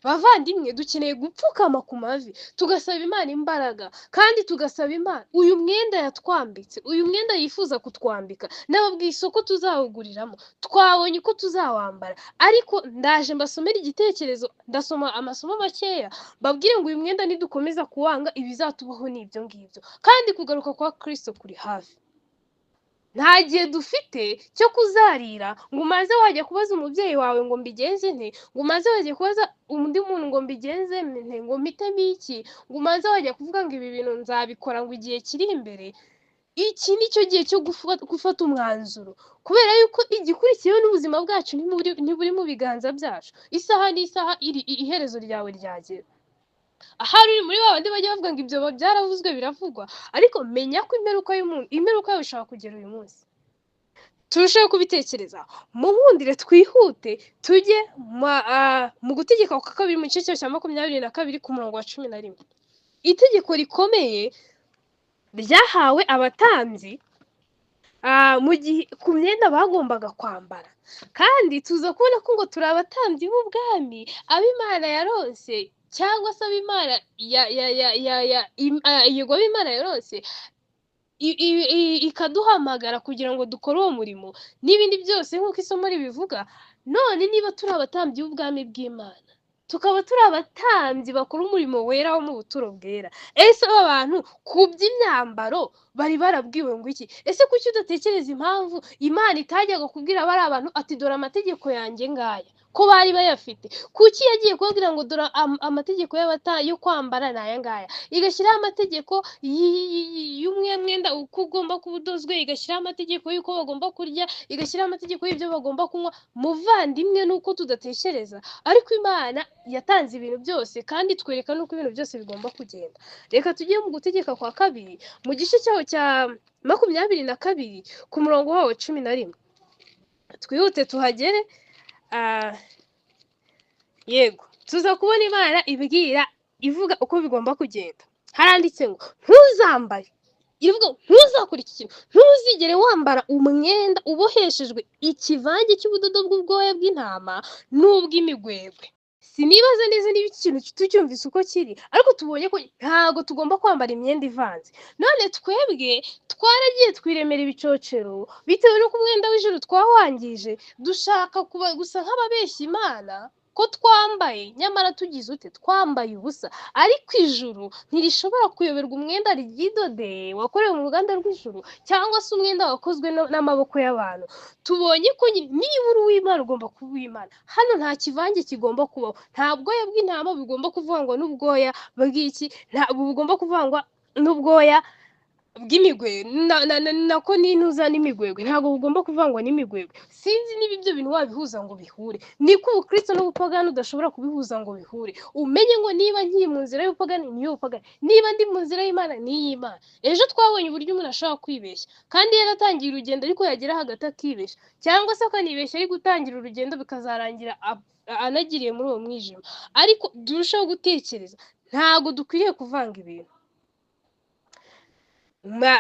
Bavandimwe, dukeneye gupfukama ku mavi tugasaba Imana imbaraga, kandi tugasaba Imana uyu mwenda yatwambitse, uyu mwenda yifuza kutwambika. Nababwiye isoko tuzawuguriramo, twabonye uko tuzawambara, ariko ndaje mbasomera igitekerezo, ndasoma amasomo makeya babwire ngo uyu mwenda nidukomeza kuwanga ibizatubaho ni ibyo ngibyo, kandi kugaruka kwa Kristo kuri hafi. Nta gihe dufite cyo kuzarira ngo umaze wajya kubaza umubyeyi wawe ngo mbigenze nte, ngo umaze wajya kubaza undi muntu ngo mbigenze nte, ngo mpitemo iki, ngo umaze wajya kuvuga ngo ibi bintu nzabikora ngo igihe kiri imbere. Iki ni cyo gihe cyo gufata umwanzuro, kubera yuko igikurikiyeho n'ubuzima bwacu ntiburi mu biganza byacu. Isaha n'isaha iherezo ryawe ryagera. Ahari uri muri babandi bajya bavuga ngo ibyo byaravuzwe biravugwa, ariko menya ko imperuka yawe ishobora kugera uyu munsi. Turusheho kubitekereza, muhundire twihute tujye mu gutegeka kwa kabiri mu gice cya 22 ku murongo wa 11. Itegeko rikomeye ryahawe abatambyi mu gihe ku myenda bagombaga kwambara, kandi tuza kubona ko ngo turi abatambyi b'ubwami ab'Imana yaronse, cyangwa se ab'Imana yego ab'Imana yaronse ikaduhamagara kugira ngo dukore uwo murimo n'ibindi byose nk'uko isomo ribivuga. None niba turi abatambyi b'ubwami bw'Imana, tukaba turi abatambyi bakora umurimo wera wo mu buturo bwera. Ese aba bantu ku by'imyambaro bari barabwiwe ngo iki? Ese kuki udatekereza impamvu Imana itajyaga kubwira bari abantu ati dore amategeko yanjye ngaya, ko bari bayafite? Kuki yagiye kubabwira ngo dore amategeko yo kwambara ni aya ngaya, igashyiraho amategeko y'umwenda uko ugomba kuba udozwe, igashyiraho amategeko y'uko bagomba kurya, igashyiraho amategeko y'ibyo bagomba kunywa? Muvandimwe, nuko tudatekereza. Ariko Imana yatanze ibintu byose kandi twereka nuko ibintu byose bigomba kugenda. Reka tujye mu gutegeka kwa kabiri mu gice cyaho cya 22 ku murongo wawo 11. Twihute tuhagere. Yego, tuza kubona Imana ibwira ivuga uko bigomba kugenda. Haranditse ngo ntuzambare, iravuga ntuzakora iki kintu, ntuzigere wambara umwenda uboheshejwe ikivange cy'ubudodo bw'ubwoya bw'intama n'ubw'imigwegwe. Sinibaza neza niba iki kintu tucyumvise uko kiri, ariko tubonye ko ntago tugomba kwambara imyenda ivanze. None twebwe twaragiye twiremera ibicocero bitewe n'uko umwenda w'ijuru twawangije, dushaka kuba gusa nk'ababeshya Imana ko twambaye, nyamara tugize ute? Twambaye ubusa. Ariko ijuru ntirishobora kuyoberwa umwenda ryidode wakorewe mu ruganda rw'ijuru, cyangwa se umwenda wakozwe n'amaboko y'abantu. Tubonye ko niba uri uw'Imana ugomba kuba uw'Imana. Hano nta kivange kigomba kubaho, nta bwoya bw'intama bugomba kuvangwa n'ubwoya bw'iki, bugomba kuvangwa n'ubwoya bw'imigwegwe nako n'intuza n'imigwegwe, ntabwo bugomba kuvangwa n'imigwegwe. Sinzi niba ibyo bintu wabihuza ngo bihure. Niko ubukristo n'ubupagani udashobora kubihuza ngo bihure. Umenye ngo niba nkiri mu nzira y'ubupagani ni y'ubupagani, niba ndi mu nzira y'Imana ni iy'Imana. Ejo twabonye uburyo umuntu ashobora kwibeshya kandi yaratangiye urugendo ariko yagera hagati akibeshya, cyangwa se akanibeshya ari gutangira urugendo bikazarangira anagiriye muri uwo mwijima. Ariko durushaho gutekereza, ntabwo dukwiriye kuvanga ibintu.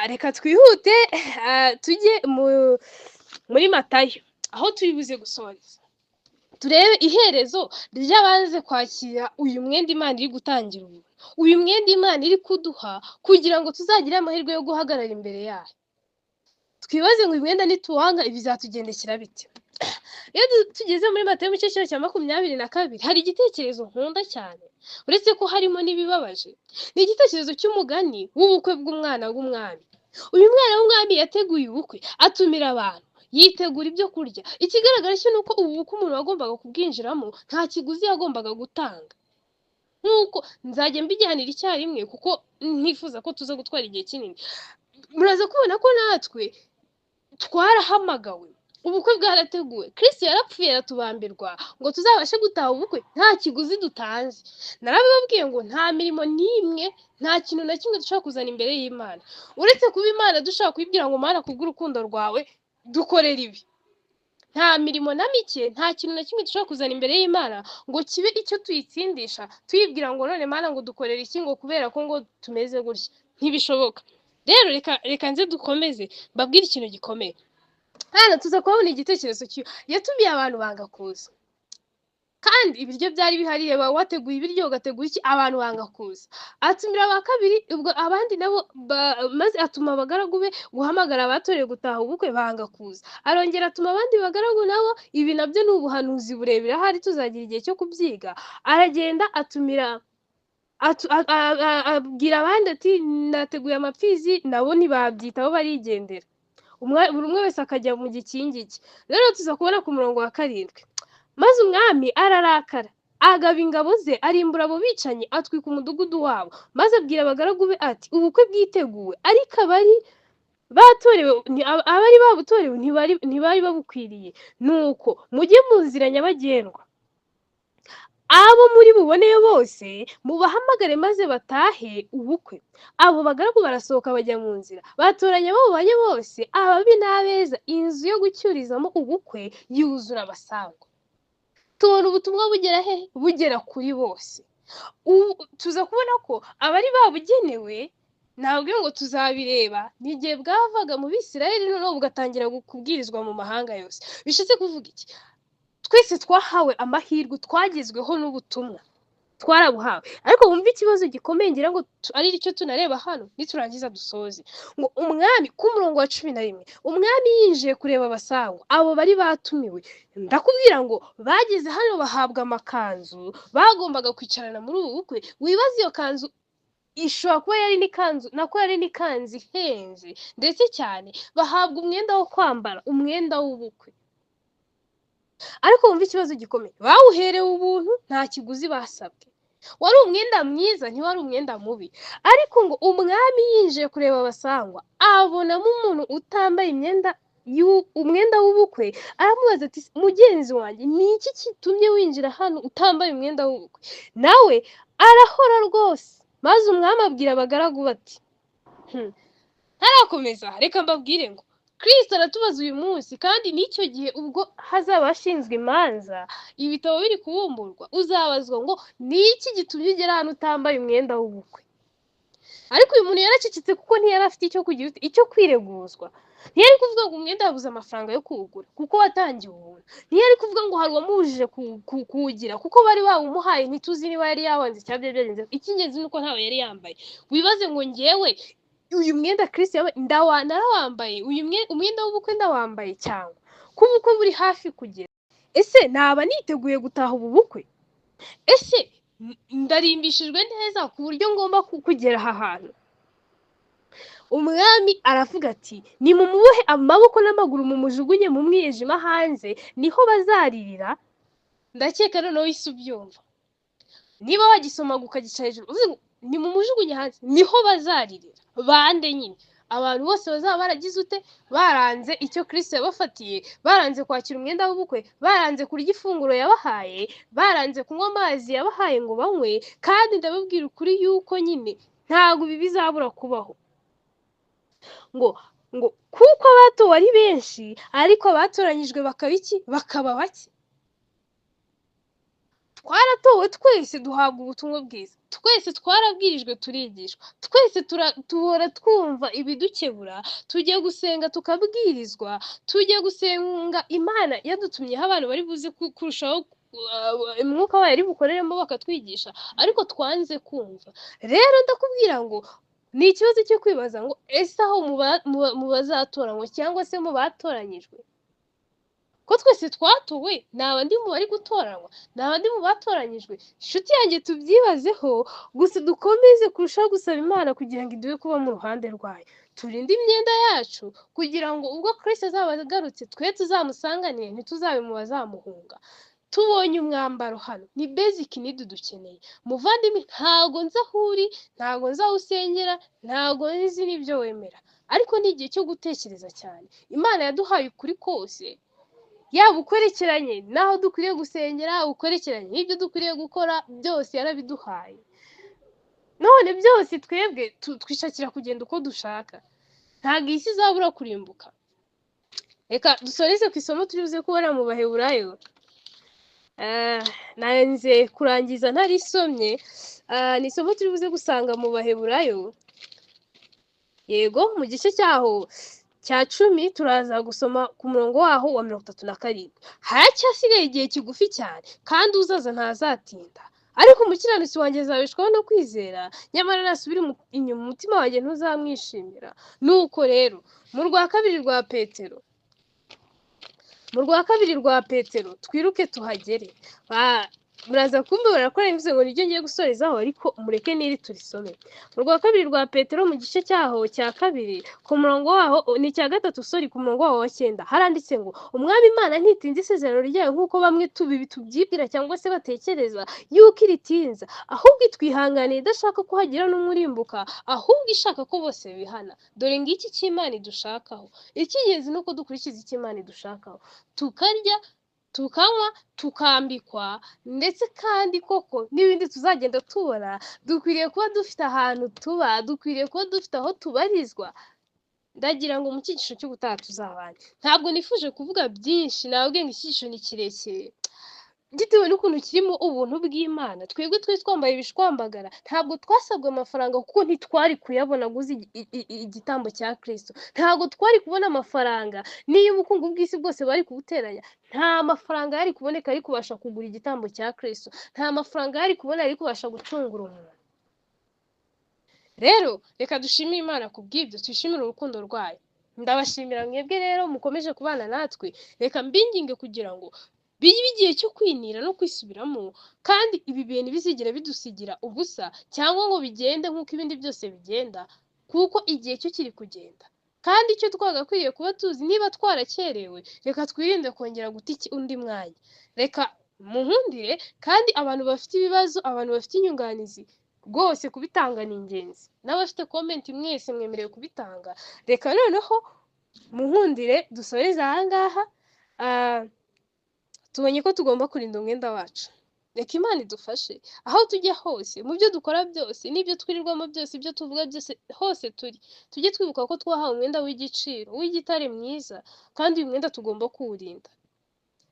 Reka twihute tujye muri Matayo aho turi buze gusoreza, turebe iherezo ry'abaze kwakira uyu mwenda Imana iri gutangira ubu, uyu mwenda Imana iri kuduha kugira ngo tuzagire amahirwe yo guhagarara imbere yayo. Twibaze ngo uyu mwenda nituwanga bizatugendekera bite? Iyo tugeze muri Matayo mu gice cya 22 hari igitekerezo nkunda cyane, uretse ko harimo n'ibibabaje. Ni igitekerezo cy'umugani w'ubukwe bw'umwana w'umwami. Uyu mwana w'umwami yateguye ubukwe, atumira abantu, yitegura ibyo kurya. Ikigaragara cyo nuko ubu bukwe umuntu wagombaga kubwinjiramo nta kiguzi yagombaga gutanga. Nkuko nzajya mbijyanira icyarimwe kuko ntifuza ko tuza gutwara igihe kinini. Muraza kubona ko natwe twarahamagawe, ubukwe bwarateguwe, Kristo yarapfuye aratubambirwa ngo tuzabashe gutaha ubukwe nta kiguzi dutanze. Narabibabwiye ngo nta mirimo n'imwe, nta kintu na kimwe dushobora kuzana imbere y'Imana uretse kuba Imana dushaka kuyibwira ngo Mana kubw'urukundo rwawe dukorera ibi. Nta mirimo na mike, nta kintu na kimwe dushobora kuzana imbere y'Imana ngo kibe icyo tuyitsindisha, tuyibwira ngo none Mana ngo dukorera iki ngo kubera ko ngo tumeze gutya. Ntibishoboka. Rero reka nze dukomeze mbabwire ikintu gikomeye. Hano tuza kubona igitekerezo yatumiye abantu banga kuza, kandi ibiryo byari bihari. Reba, wateguye ibiryo ugategura iki, abantu banga kuza. Atumira aba kabiri, ubwo abandi nabo maze atuma abagaragu be guhamagara abatorewe gutaha ubukwe, banga kuza. Arongera atuma abandi bagaragu nabo, ibi nabyo ni ubuhanuzi burebire, ahari tuzagira igihe cyo kubyiga. Aragenda atumira abwira abandi ati nateguye amapfizi, nabo ntibabyitaho barigendera. Buri umwe wese akajya mu gikingi cye. Rero tuza kubona ku murongo wa 7, maze umwami ararakara, agaba ingabo ze, arimbura abo bicanyi, atwika umudugudu wabo. Maze abwira abagaragu be ati ubukwe bwiteguwe, ariko abari babutorewe ntibari babukwiriye. Nuko mujye mu nzira nyabagendwa, abo muri buboneye bose mubahamagare maze batahe ubukwe. Abo bagaragu barasohoka bajya mu nzira, batoranya abo babanye bose, ababi n'abeza, inzu yo gucyurizamo ubukwe yuzura abasangwa. Tubona ubutumwa bugera he? Bugera kuri bose. Tuza kubona ko abari babugenewe ntabwo ngo tuzabireba n'igihe bwavaga mu Bisirayeli noneho bugatangira kubwirizwa mu mahanga yose. Bishatse kuvuga iki? Twese twahawe amahirwe, twagezweho n'ubutumwa. twarabuhawe. Ariko wumva ikibazo gikomeye ngira ngo ari cyo tunareba hano niturangiza dusoze, ngo umwami ku murongo wa 11, umwami yinjiye kureba abasangwa abo bari batumiwe, ndakubwira ngo bageze hano bahabwa amakanzu, bagombaga kwicarana muri ubu bukwe. Wibaza iyo kanzu ishobora kuba yari n'ikanzu ihenze ndetse cyane, bahabwa umwenda wo kwambara, umwenda w'ubukwe. Ariko wumva ikibazo gikomeye, bawuherewe ubuntu, nta kiguzi basabwe. Wari umwenda mwiza, ntiwari umwenda mubi. Ariko ngo umwami yinjiye kureba abasangwa abonamo umuntu utambaye umwenda w'ubukwe, aramubaza ati mugenzi wanjye, ni iki kitumye winjira hano utambaye umwenda w'ubukwe? Nawe arahora rwose. Maze umwami abwira abagaragu bati ntarakomeza, reka mbabwire ngo Kristo aratubaza uyu munsi, kandi n'icyo gihe ubwo hazaba hashinzwe imanza, ibitabo biri kubumburwa, uzabazwa ngo ni iki gitumye ugera hano utambaye umwenda w'ubukwe? Ariko uyu muntu yaracecetse kuko ntiyari afite icyo kwireguzwa. Ntiyari kuvuga ngo umwenda yabuze amafaranga yo kuwugura kuko watangiye ubuntu. Ntiyari kuvuga ngo hari uwamubujije kuwugira kuko bari bawumuhaye, ntituzi niba yari yawanze cyangwa byagenze. Icy'ingenzi ni uko ntawe yari yambaye. Wibaze ngo ngewe uyu mwenda Kristo narawambaye, umwenda w'ubukwe ndawambaye, cyangwa ko ubukwe buri hafi kugera, ese naba niteguye gutaha ubu bukwe? Ese ndarimbishijwe neza ku buryo ngomba kugera aha hantu? Umwami aravuga ati nimumubohe amaboko n'amaguru, mumujugunye mu mwijima hanze, niho bazaririra. Ndakeka noneho isi ubyumva. Niba wagisoma ukagica hejuru uvuze ngo nimumujugunye hanze, niho bazaririra. Bande nyine abantu bose bazaba baragize ute, baranze icyo Kristo yabafatiye, baranze kwakira umwenda w'ubukwe, baranze kurya ifunguro yabahaye, baranze kunywa amazi yabahaye ngo banywe. Kandi ndababwira ukuri yuko nyine ntabwo ibi bizabura kubaho. ngo kuko abatowe ari benshi, ariko abatoranyijwe bakaba bake. Twaratowe twese duhabwa ubutumwa bwiza, twese twarabwirijwe turigishwa, twese tuhora twumva ibidukebura, tujya gusenga tukabwirizwa, tujya gusenga Imana yadutumyeho abantu bari buze kurushaho umwuka wayo ari bukoreremo bakatwigisha, ariko twanze kumva. Rero ndakubwira ngo ni ikibazo cyo kwibaza ngo ese aho mu bazatoranywa cyangwa se mu batoranyijwe, ko twese twatowe, naba ndi mu bari gutoranywa, naba ndi mu batoranyijwe? Inshuti yanjye tubyibazeho, gusa dukomeze kurushaho gusaba Imana kugira ngo iduhe kuba mu ruhande rwayo, turinde imyenda yacu kugira ngo ubwo Kristo azaba agarutse twe tuzamusanganire, ntituzabe mu bazamuhunga. Tubonye umwambaro hano, ni basic need dukeneye. Muvandimwe, ntago nzi aho uri, ntago nzi aho usengera, ntago nzi n'ibyo wemera, ariko ni igihe cyo gutekereza cyane. Imana yaduhaye ukuri kose, yaba ukwerekeranye n'aho dukwiriye gusengera, ukwerekeranye n'ibyo dukwiriye gukora, byose yarabiduhaye. None byose twebwe twishakira kugenda uko dushaka, ntabwo isi izabura kurimbuka. Reka dusoreze ku isomo turi buze kubona mu Baheburayo. Nanze kurangiza ntarisomye. Ni isomo turi buze gusanga mu Baheburayo, yego mu gice cyaho cya 10 turaza gusoma ku murongo waho wa 37. Haracyasigaye igihe kigufi cyane, kandi uzaza ntazatinda. Ariko umukiranutsi wanjye azabeshwaho no kwizera, nyamara nasubira inyuma umutima wanjye ntuzamwishimira. Nuko rero mu rwa kabiri rwa Petero twiruke tuhagere. Muraza kumva barakora imvuze ngo nibyo ngiye gusorezaho, ariko mureke niri turisome. Mu rwa kabiri rwa Petero mu gice cyaho cya 2 ku murongo waho ni cya 3 ku murongo waho wa 9 haranditse ngo umwami Imana ntitinze isezerano ryayo nk'uko bamwe tubyibwira cyangwa se batekereza yuko iritinza, ahubwo itwihanganiye idashaka ko hagira n'umurimbuka, ahubwo ishaka ko bose bihana. Dore ngiki cy'Imana idushakaho. Icy'ingenzi nuko dukurikiza icyo Imana idushakaho, tukarya, tukanywa, tukambikwa, ndetse kandi koko n'ibindi tuzagenda tubona. Dukwiriye kuba dufite ahantu tuba, dukwiriye kuba dufite aho tubarizwa. Ndagira ngo mu cyigisho cy'ubutaha tuzabane. Ntabwo nifuje kuvuga byinshi, nababwiye ngo icyigisho ni kirekire, gitewe n'ukuntu kirimo ubuntu bw'Imana. Twebwe twari twambaye ibishwambagara, ntabwo twasabwe amafaranga kuko ntitwari kuyabona ngo uzi igitambo cya Kristo. Ntabwo twari kubona amafaranga n'iyo ubukungu bw'isi bwose bari kubuteranya, nta mafaranga yari kuboneka ari kubasha kugura igitambo cya Kristo. Nta mafaranga yari kubona yari kubasha gucungura umuntu. Rero reka dushimire Imana ku bw'ibyo, tuyishimire urukundo rwayo. Ndabashimira mwebwe rero mukomeje kubana natwe, reka mbinginge kugira ngo bibe igihe cyo kwinira no kwisubiramo, kandi ibi bihe ntibizigera bidusigira ubusa cyangwa ngo bigende nk'uko ibindi byose bigenda, kuko igihe cyo kiri kugenda. Kandi icyo twagakwiriye kuba tuzi, niba twarakerewe, reka twirinde kongera guta undi mwanya. Reka munkundire, kandi abantu bafite ibibazo, abantu bafite inyunganizi, rwose kubitanga ni ingenzi. N'abafite komenti mwese mwemerewe kubitanga. Reka noneho munkundire dusoreze aha ngaha. Tubonye ko tugomba kurinda umwenda wacu. Reka Imana idufashe aho tujya hose, mu byo dukora byose, n'ibyo twirirwamo byose, ibyo tuvuga byose, hose tujye twibuka ko twahawe umwenda w'igiciro, w'igitare mwiza, kandi uyu mwenda tugomba kuwurinda.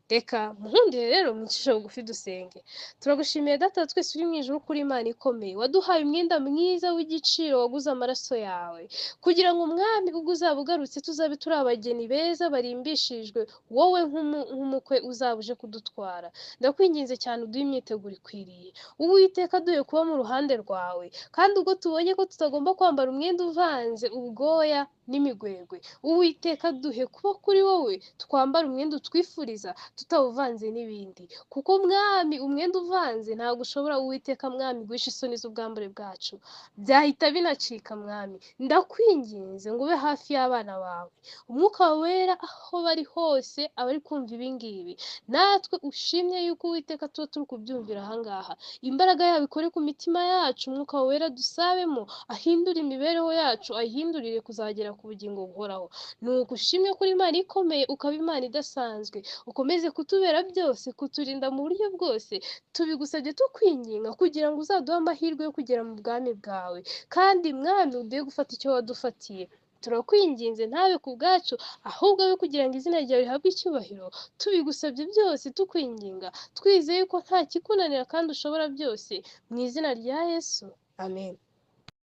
Reka munkundire rero mwicishe bugufi dusenge. Turagushimiye Data twese uri mu ijuru, kuri Imana ikomeye, waduhaye umwenda mwiza w'igiciro, waguze amaraso yawe, kugira ngo Mwami ubwo uzaba ugarutse tuzabe turi abageni beza barimbishijwe, wowe nk'umukwe uzaba uje kudutwara. Ndakwinginze cyane uduhe imyiteguro ikwiriye. Uwiteka duhe kuba mu ruhande rwawe, kandi ubwo tubonye ko tutagomba kwambara umwenda uvanze ubwoya n'imigwegwe, Uwiteka duhe kuba kuri wowe twambara umwenda utwifuriza tutawuvanze n'ibindi, kuko Mwami umwenda uvanze ntabwo ushobora, Uwiteka Mwami, guhisha isoni z'ubwambure bwacu, byahita binacika. Mwami ndakwinginze ngo ube hafi y'abana bawe, umwuka wera aho bari hose abari kumva ibi ngibi, natwe ushimye yuko Uwiteka tuba turi kubyumvira aha ngaha, imbaraga yawe ikore ku mitima yacu, umwuka wera dusabemo, ahindura imibereho yacu, ayihindurire kuzagera ku bugingo buhoraho. Nuko ushimwe kuri Imana ikomeye, ukaba Imana idasanzwe, ukomeze kutubera byose, kuturinda mu buryo bwose. Tubigusabye tukwinginga kugira ngo uzaduhe amahirwe yo kugera mu bwami bwawe, kandi Mwami uduhe gufata icyo wadufatiye. Turakwinginze ntabe ku bwacu, ahubwo abe kugira ngo izina ryawe rihabwe icyubahiro. Tubigusabye byose tukwinginga, twizeye ko nta kikunanira kandi ushobora byose, mu izina rya Yesu, amen.